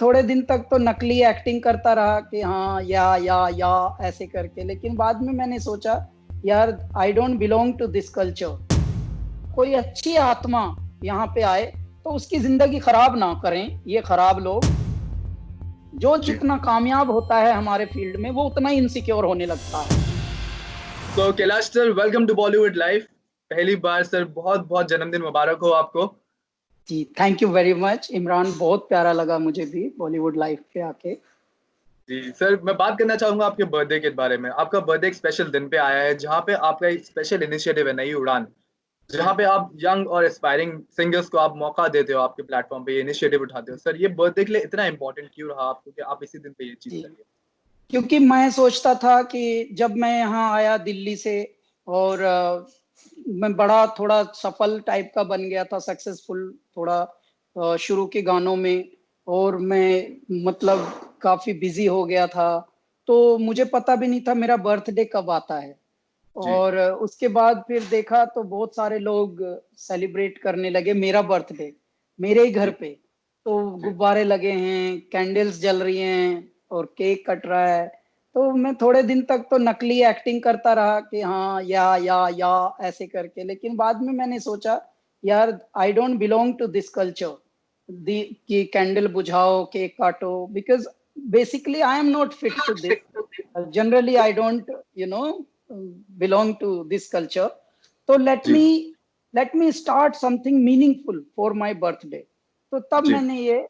थोड़े दिन तक तो नकली एक्टिंग करता रहा कि हाँ या ऐसे करके, लेकिन बाद में मैंने सोचा यार I don't belong to this culture. कोई अच्छी आत्मा यहाँ पे आए तो उसकी जिंदगी खराब ना करें ये खराब लोग। जो जी। जितना कामयाब होता है हमारे फील्ड में वो उतना ही इनसिक्योर होने लगता है। तो Kailash sir, welcome to Bollywood life. पहली बार सर बहुत बहुत जन्मदिन मुबारक हो आपको। जी thank you very much Imran, बहुत प्यारा लगा मुझे भी बॉलीवुड लाइफ पे आके। जी सर, मैं बात करना चाहूंगा आपके बर्थडे के बारे में। आपका बर्थडे एक स्पेशल दिन पे आया है जहाँ पे आपका एक स्पेशल इनिशिएटिव है, नई उड़ान, जहाँ पे आप यंग और एस्पायरिंग सिंगर्स को आप मौका देते हो, आपके प्लेटफॉर्म पे ये इनिशिएटिव उठाते हो। सर, ये बर्थडे के लिए इतना इंपॉर्टेंट क्यों रहा आपको कि आप इसी दिन पे ये चीज जी करिए? क्योंकि मैं सोचता था कि जब मैं यहाँ आया दिल्ली से और मैं बड़ा थोड़ा सफल टाइप का बन गया था, सक्सेसफुल थोड़ा शुरू के गानों में, और मैं मतलब काफी बिजी हो गया था, तो मुझे पता भी नहीं था मेरा बर्थडे कब आता है। जी। और उसके बाद फिर देखा तो बहुत सारे लोग सेलिब्रेट करने लगे मेरा बर्थडे मेरे ही घर जी। पे। तो जी। गुब्बारे लगे हैं, कैंडल्स जल रही हैं और केक कट रहा है। तो मैं थोड़े दिन तक तो नकली एक्टिंग करता रहा कि हाँ या ऐसे करके, लेकिन बाद में मैंने सोचा यार I don't belong to this culture दी कि कैंडल बुझाओ केक काटो, because basically I am not fit to this. Generally I don't belong to this culture, so जी। let me start something meaningful for my birthday। तो तब जी। मैंने ये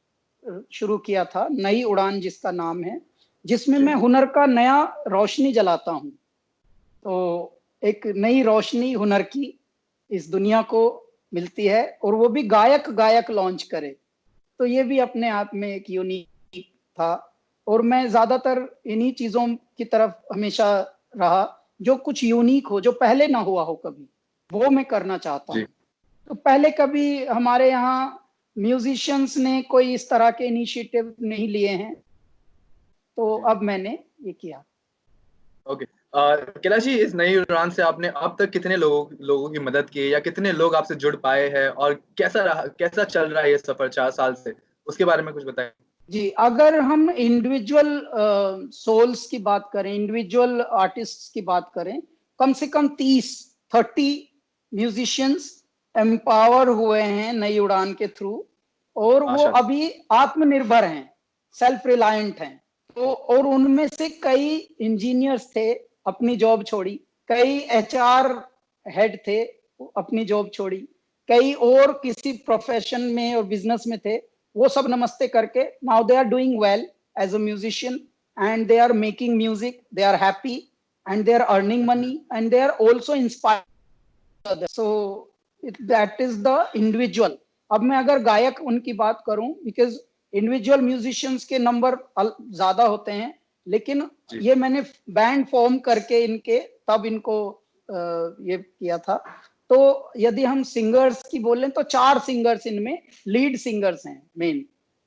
शुरू किया था नई उड़ान जिसका नाम है, जिसमें जी। मैं हुनर का नया रोशनी जलाता हूँ। तो एक नई रोशनी हुनर की इस दुनिया को मिलती है, और वो भी गायक गायक लॉन्च करे, तो ये भी अपने आप में एक यूनिक था। और मैं ज्यादातर इन्हीं चीजों की तरफ हमेशा रहा जो कुछ यूनिक हो, जो पहले ना हुआ हो कभी, वो मैं करना चाहता जी। हूँ। तो पहले कभी हमारे यहाँ म्यूजिशियंस ने कोई इस तरह के इनिशिएटिव नहीं लिए हैं, तो जी। अब मैंने ये किया। ओके। कैलाश जी, इस नई उड़ान से आपने अब तक कितने लोगों की मदद की है, या कितने लोग आपसे जुड़ पाए हैं, और कैसा रहा, कैसा चल रहा है ये सफर 4 साल से? उसके बारे में कुछ बताएं। जी अगर हम इंडिविजुअल सोल्स की बात करें, इंडिविजुअल आर्टिस्ट की बात करें, कम से कम 30 म्यूजिशियंस एम्पावर हुए हैं नई उड़ान के थ्रू, और वो माशाल्लाह। अभी आत्मनिर्भर हैं, सेल्फ रिलायंट हैं। तो और उनमें से कई इंजीनियर्स थे, अपनी जॉब छोड़ी, कई एचआर हेड थे, अपनी जॉब छोड़ी, कई और किसी प्रोफेशन में और बिजनेस में थे, वो सब नमस्ते करके now they are doing well as a musician, and they are making music, they are happy, and they are earning money, and they are also inspired. So that is the individual. अब मैं अगर गायक उनकी बात करूं, because individual musicians के नंबर ज्यादा होते हैं, लेकिन जी। ये मैंने बैंड फॉर्म करके इनके तब इनको ये किया था। तो यदि हम सिंगर्स की बोलें तो 4 सिंगर्स इनमें लीड सिंगर्स हैं मेन।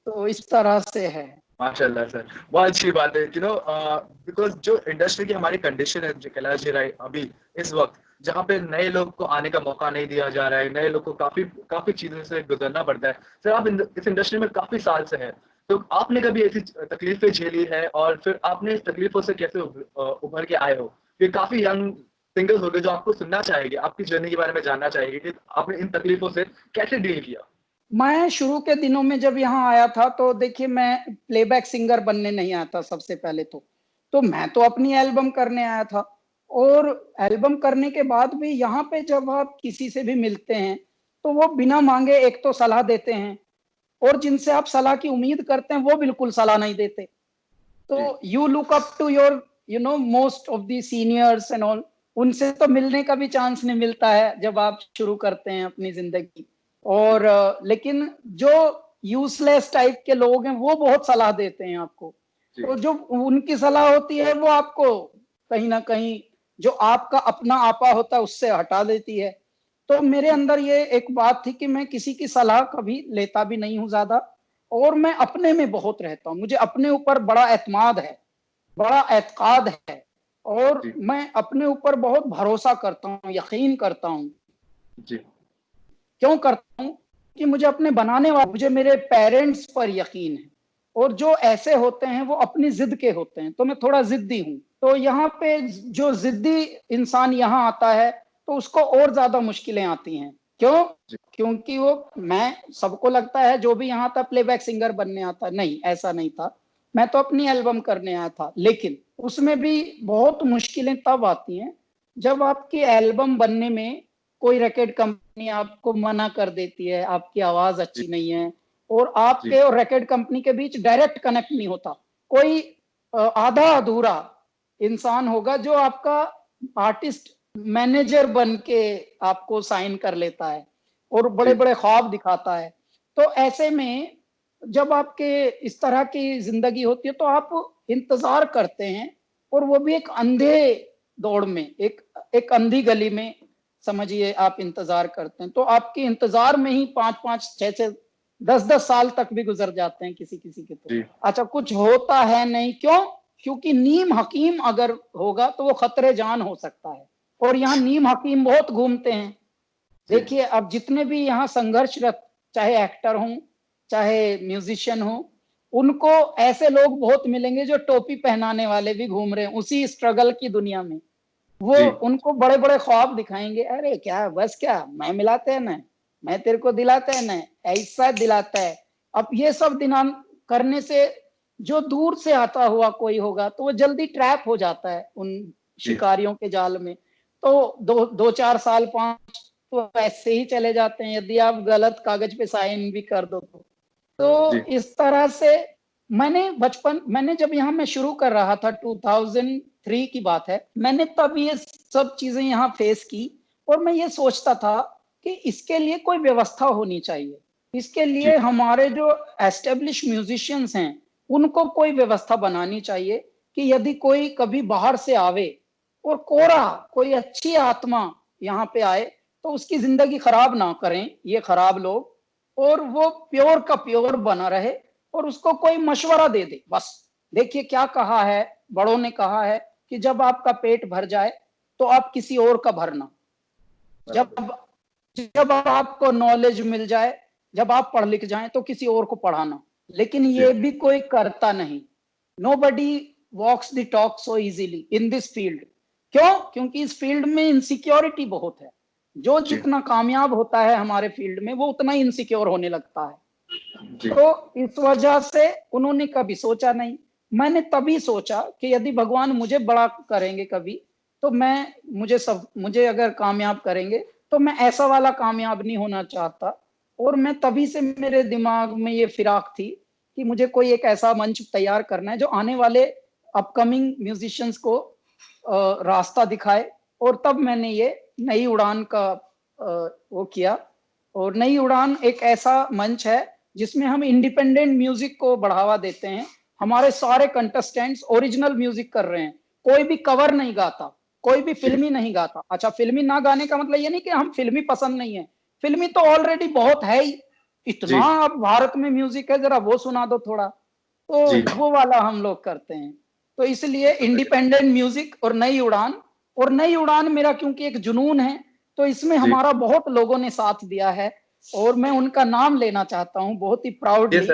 तो इस तरह से है। माशाल्लाह सर, बहुत अच्छी बात है। बिकॉज जो इंडस्ट्री की हमारी कंडीशन है, जो कैलाश जी, राइट, अभी इस वक्त जहाँ पे नए लोग को आने का मौका नहीं दिया जा रहा है, नए लोग को काफी काफी चीजों से गुजरना पड़ता है। सर, आप इस इंडस्ट्री में काफी साल से हैं, तो आपने कभी ऐसी तकलीफें झेली है, और फिर आपने इस तकलीफों से कैसे उभर के आए हो? ये काफी यंग सिंगर्स हो गए जो आपको सुनना चाहेंगे, आपकी जर्नी के बारे में जानना चाहेंगे कि आपने इन तकलीफों से कैसे डील किया। मैं शुरू के दिनों में जब यहाँ आया था, तो देखिए मैं प्लेबैक सिंगर बनने नहीं आया था सबसे पहले। तो मैं तो अपनी एल्बम करने आया था, और एल्बम करने के बाद भी यहाँ पे जब आप किसी से भी मिलते हैं तो वो बिना मांगे एक तो सलाह देते हैं, और जिनसे आप सलाह की उम्मीद करते हैं वो बिल्कुल सलाह नहीं देते। जी। तो you look up to your most of the seniors and all, उनसे तो मिलने का भी चांस नहीं मिलता है जब आप शुरू करते हैं अपनी जिंदगी। जी। और लेकिन जो यूजलेस टाइप के लोग हैं वो बहुत सलाह देते हैं आपको। जी। तो जो उनकी सलाह होती है वो आपको कहीं ना कहीं जो आपका अपना आपा होता है उससे हटा देती है। तो मेरे जी। अंदर ये एक बात थी कि मैं किसी की सलाह कभी लेता भी नहीं हूं ज्यादा, और मैं अपने में बहुत रहता हूँ, मुझे अपने ऊपर बड़ा एतमाद है, बड़ा एतकाद है, और जी। मैं अपने ऊपर बहुत भरोसा करता हूँ, यकीन करता हूँ। जी। क्यों करता हूँ? कि मुझे अपने बनाने वाले, मुझे मेरे पेरेंट्स पर यकीन है, और जो ऐसे होते हैं वो अपनी जिद के होते हैं, तो मैं थोड़ा जिद्दी हूँ। तो यहाँ पे जो जिद्दी इंसान यहाँ आता है तो उसको और ज्यादा मुश्किलें आती हैं। क्यों? क्योंकि वो, मैं, सबको लगता है जो भी यहाँ था प्लेबैक सिंगर बनने आता, नहीं, ऐसा नहीं था। मैं तो अपनी एल्बम करने आया था, लेकिन उसमें भी बहुत मुश्किलें तब आती हैं जब आपकी एल्बम बनने में कोई रिकॉर्ड कंपनी आपको मना कर देती है, आपकी आवाज अच्छी नहीं है, और आपके और रिकॉर्ड कंपनी के बीच डायरेक्ट कनेक्ट नहीं होता। कोई आधा अधूरा इंसान होगा जो आपका आर्टिस्ट मैनेजर बन के आपको साइन कर लेता है और बड़े बड़े ख्वाब दिखाता है। तो ऐसे में जब आपके इस तरह की जिंदगी होती है तो आप इंतजार करते हैं, और वो भी एक अंधे दौड़ में, एक अंधी गली में, समझिए आप इंतजार करते हैं। तो आपके इंतजार में ही 5-5, 6-6, 10-10 साल तक भी गुजर जाते हैं किसी किसी के। तो अच्छा, कुछ होता है नहीं। क्यों? क्योंकि नीम हकीम अगर होगा तो वो खतरे जान हो सकता है, और यहाँ नीम हकीम बहुत घूमते हैं। देखिए, अब जितने भी यहाँ संघर्षरत, चाहे एक्टर हों चाहे म्यूजिशियन हो, उनको ऐसे लोग बहुत मिलेंगे जो टोपी पहनाने वाले भी घूम रहे हैं उसी स्ट्रगल की दुनिया में। वो उनको बड़े बड़े ख्वाब दिखाएंगे, अरे क्या, बस क्या, मैं मिलाते हैं ना, मैं तेरे को दिलाते हैं ना, ऐसा दिलाता है। अब ये सब दिना करने से जो दूर से आता हुआ कोई होगा तो वो जल्दी ट्रैप हो जाता है उन शिकारियों के जाल में। तो 2-4 साल 5 तो ऐसे ही चले जाते हैं, यदि आप गलत कागज पे साइन भी कर दो तो इस तरह से मैंने जब यहाँ मैं शुरू कर रहा था, 2003 की बात है, मैंने तब ये सब चीजें यहाँ फेस की, और मैं ये सोचता था कि इसके लिए कोई व्यवस्था होनी चाहिए। इसके लिए हमारे जो एस्टेब्लिश म्यूजिशियंस हैं उनको कोई व्यवस्था बनानी चाहिए कि यदि कोई कभी बाहर से आवे और कोई अच्छी आत्मा यहाँ पे आए तो उसकी जिंदगी खराब ना करें ये खराब लोग, और वो प्योर का प्योर बना रहे, और उसको कोई मशवरा दे दे। बस देखिए, क्या कहा है बड़ों ने, कहा है कि जब आपका पेट भर जाए तो आप किसी और का भरना, जब आपको नॉलेज मिल जाए, जब आप पढ़ लिख जाएं तो किसी और को पढ़ाना। लेकिन ये भी कोई करता नहीं। Nobody walks the talk so easily in this field. क्यों? क्योंकि इस फील्ड में इनसिक्योरिटी बहुत है। जो जितना कामयाब होता है हमारे फील्ड में वो उतना ही इनसिक्योर होने लगता है। तो इस वजह से उन्होंने कभी सोचा नहीं। मैंने तभी सोचा कि यदि भगवान मुझे बड़ा करेंगे कभी, तो मुझे अगर कामयाब करेंगे तो मैं ऐसा वाला कामयाब नहीं होना चाहता। और मैं तभी से, मेरे दिमाग में ये फिराक थी कि मुझे कोई एक ऐसा मंच तैयार करना है जो आने वाले अपकमिंग म्यूजिशियंस को रास्ता दिखाए। और तब मैंने ये नई उड़ान का वो किया। और नई उड़ान एक ऐसा मंच है जिसमें हम इंडिपेंडेंट म्यूजिक को बढ़ावा देते हैं। हमारे सारे कंटेस्टेंट्स ओरिजिनल म्यूजिक कर रहे हैं, कोई भी कवर नहीं गाता, कोई भी फिल्मी नहीं गाता। अच्छा, फिल्मी ना गाने का मतलब ये नहीं कि हम फिल्मी पसंद नहीं है, फिल्मी तो ऑलरेडी बहुत है ही, इतना अब भारत में म्यूजिक है, जरा वो सुना दो थोड़ा, तो वो वाला हम लोग करते हैं। तो इसलिए इंडिपेंडेंट म्यूजिक और नई उड़ान। और नई उड़ान मेरा क्योंकि एक जुनून है, तो इसमें हमारा बहुत लोगों ने साथ दिया है, और मैं उनका नाम लेना चाहता हूं बहुत ही प्राउडली।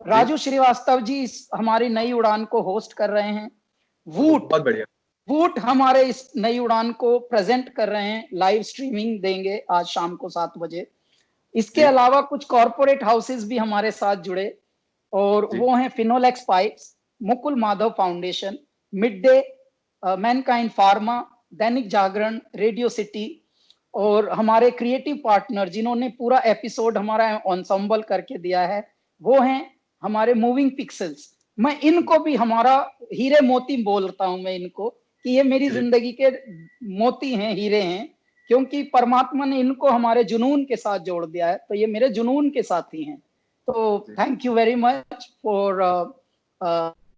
राजू श्रीवास्तव जी हमारी नई उड़ान को होस्ट कर रहे हैं। बहुत बढ़िया। वूट हमारे इस नई उड़ान को प्रेजेंट कर रहे हैं, लाइव स्ट्रीमिंग देंगे आज शाम को 7 बजे। इसके अलावा कुछ कॉर्पोरेट हाउसेस भी हमारे साथ जुड़े, और वो हैं Finolex pipes, Mukul Madhav foundation, mid day, Mankind pharma, Dainik Jagran, radio city, और हमारे क्रिएटिव पार्टनर जिन्होंने पूरा एपिसोड हमारा एंसेंबल करके दिया है वो हैं हमारे मूविंग पिक्सेल्स। मैं इनको भी हमारा हीरे मोती बोलता हूं मैं इनको, कि ये मेरी जिंदगी के मोती हैं, हीरे हैं, क्योंकि परमात्मा ने इनको हमारे जुनून के साथ जोड़ दिया है, तो ये मेरे जुनून के साथी हैं। तो thank you very much for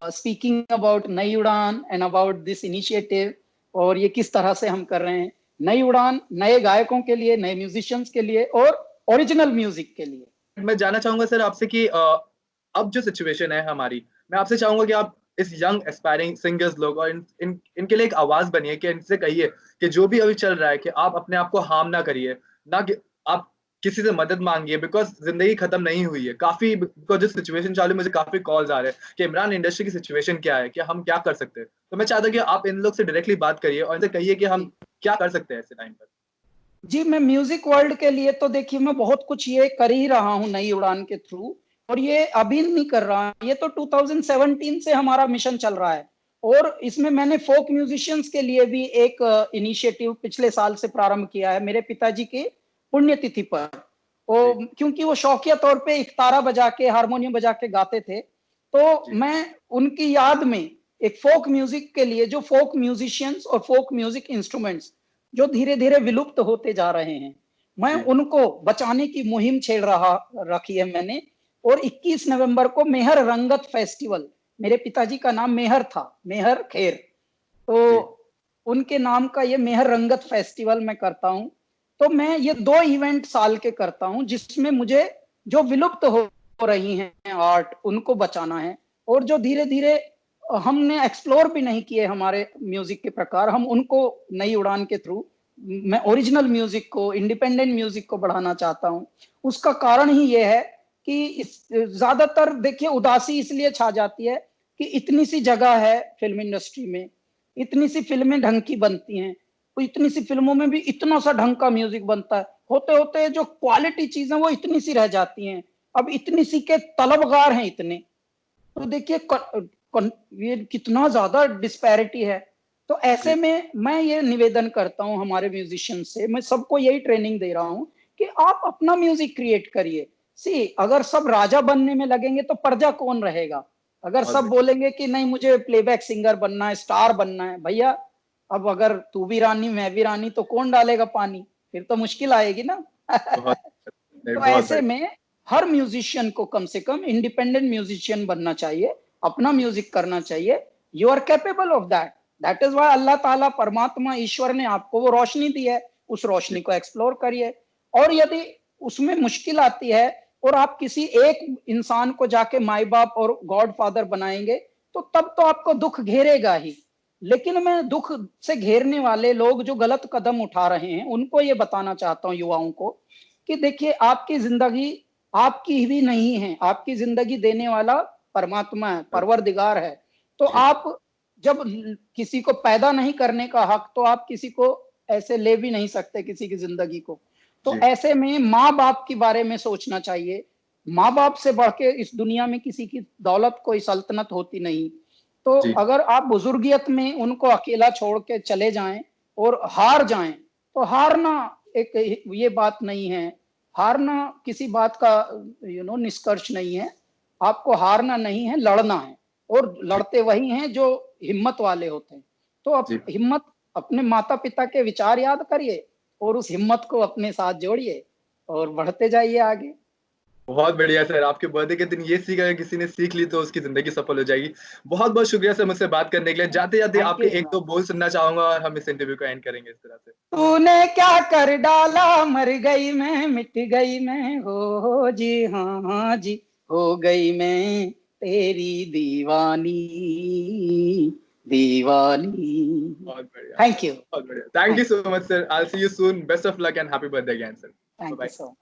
speaking about नई उड़ान एंड अबाउट दिस इनिशिएटिव, और ये किस तरह से हम कर रहे हैं। नई उड़ान नए गायकों के लिए, नए म्यूजिशियंस के लिए और ओरिजिनल म्यूजिक के लिए। मैं जानना चाहूंगा सर आपसे कि अब जो सिचुएशन है हमारी, मैं आपसे चाहूंगा कि आप इस यंग एस्पायरिंग सिंगर्स लोग और इनके लिए एक आवाज बनिए, कि इनसे कहिए कि जो भी अभी चल रहा है कि आप अपने आप को हार्म ना करिए, ना कि आप किसी से मदद मांगिए, बिकॉज जिंदगी खत्म नहीं हुई है। काफी बिकॉज जो सिचुएशन चालू, मुझे काफी कॉल्स आ रहे हैं कि इमरान इंडस्ट्री की सिचुएशन क्या है, क्या हम क्या कर सकते हैं। तो मैं चाहता हूँ कि आप इन लोग से डायरेक्टली बात करिए और इनसे कहिए कि हम क्या कर सकते हैं ऐसे टाइम पर। जी, मैं म्यूजिक वर्ल्ड के लिए तो देखिए मैं बहुत कुछ ये कर ही रहा हूँ नई उड़ान के थ्रू, और ये अभी नहीं कर रहा, ये तो 2017 से हमारा मिशन चल रहा है। और इसमें मैंने फोक म्यूजिशियंस के लिए भी एक इनिशिएटिव पिछले साल से प्रारंभ किया है, मेरे पिताजी की पुण्यतिथि पर। वो क्योंकि वो शौकिया तौर पे इकतारा बजा के, हारमोनियम बजा के गाते थे, तो मैं उनकी याद में एक फोक म्यूजिक के लिए, जो फोक म्यूजिशियंस और फोक म्यूजिक इंस्ट्रूमेंट्स जो धीरे धीरे विलुप्त होते जा रहे हैं, मैं उनको बचाने की मुहिम छेड़ रखी है मैंने। और 21 नवंबर को मेहर रंगत फेस्टिवल, मेरे पिताजी का नाम मेहर था, मेहर खेर, तो उनके नाम का ये मेहर रंगत फेस्टिवल मैं करता हूँ। तो मैं ये 2 इवेंट साल के करता हूँ, जिसमें मुझे जो विलुप्त हो रही हैं आर्ट, उनको बचाना है। और जो धीरे धीरे हमने एक्सप्लोर भी नहीं किए हमारे म्यूजिक के प्रकार, हम उनको नई उड़ान के थ्रू, मैं ओरिजिनल म्यूजिक को, इंडिपेंडेंट म्यूजिक को बढ़ाना चाहता हूँ। उसका कारण ही ये है कि ज्यादातर देखिए उदासी इसलिए छा जाती है कि इतनी सी जगह है फिल्म इंडस्ट्री में, इतनी सी फिल्में ढंग की बनती हैं, तो इतनी सी फिल्मों में भी इतना सा ढंग का म्यूजिक बनता है, होते होते जो क्वालिटी चीजें वो इतनी सी रह जाती हैं। अब इतनी सी के तलबगार हैं इतने, तो देखिए ये कितना ज्यादा डिस्पैरिटी है। तो ऐसे में मैं ये निवेदन करता हूं हमारे म्यूजिशियन से, मैं सबको यही ट्रेनिंग दे रहा हूं कि आप अपना म्यूजिक क्रिएट करिए। सी, अगर सब राजा बनने में लगेंगे तो प्रजा कौन रहेगा? अगर सब बोलेंगे कि नहीं मुझे प्लेबैक सिंगर बनना है, स्टार बनना है, भैया अब अगर तू भी रानी मैं भी रानी तो कौन डालेगा पानी? फिर तो मुश्किल आएगी ना। तो ऐसे में हर म्यूजिशियन को कम से कम इंडिपेंडेंट म्यूजिशियन बनना चाहिए, अपना म्यूजिक करना चाहिए। You are capable of that, that is why Allah Taala, परमात्मा ईश्वर ने आपको वो रोशनी दी है, उस रोशनी को एक्सप्लोर करिए। और यदि उसमें मुश्किल आती है और आप किसी एक इंसान को जाके माई बाप और गॉड फादर बनाएंगे, तो तब तो आपको दुख घेरेगा ही। लेकिन मैं दुख से घेरने वाले लोग जो गलत कदम उठा रहे हैं उनको ये बताना चाहता हूँ, युवाओं को, कि देखिए आपकी जिंदगी आपकी भी नहीं है, आपकी जिंदगी देने वाला परमात्मा है, परवरदिगार है। तो आप जब किसी को पैदा नहीं करने का हक, तो आप किसी को ऐसे ले भी नहीं सकते किसी की जिंदगी को। तो ऐसे में माँ बाप के बारे में सोचना चाहिए। माँ बाप से बढ़ के इस दुनिया में किसी की दौलत कोई सल्तनत होती नहीं। तो अगर आप बुजुर्गियत में उनको अकेला छोड़ के चले जाएं और हार जाएं, तो हारना एक ये बात नहीं है, हारना किसी बात का निष्कर्ष नहीं है। आपको हारना नहीं है, लड़ना है, और लड़ते वही हैं जो हिम्मत वाले होते हैं। तो अब हिम्मत, अपने माता पिता के विचार याद करिए और उस हिम्मत को अपने साथ जोड़िए और बढ़ते जाइए आगे। बहुत बढ़िया सर, आपके बर्थडे के दिन ये सीख, अगर किसी ने सीख ली तो उसकी जिंदगी सफल हो जाएगी। बहुत बहुत शुक्रिया सर मुझसे बात करने के लिए। जाते जाते आपके एक दो बोल सुनना चाहूंगा और हम इस इंटरव्यू को एंड करेंगे इस तरह से। तूने क्या कर डाला, मर गई मैं, मिट गई मैं, हो जी, हाँ हाँ जी, हो गई मैं तेरी दीवानी दीवानी। बहुत बढ़िया, थैंक यू, बहुत बढ़िया। Thank you so much sir. I will see you soon. Best of luck and happy birthday again sir. Thank you so much.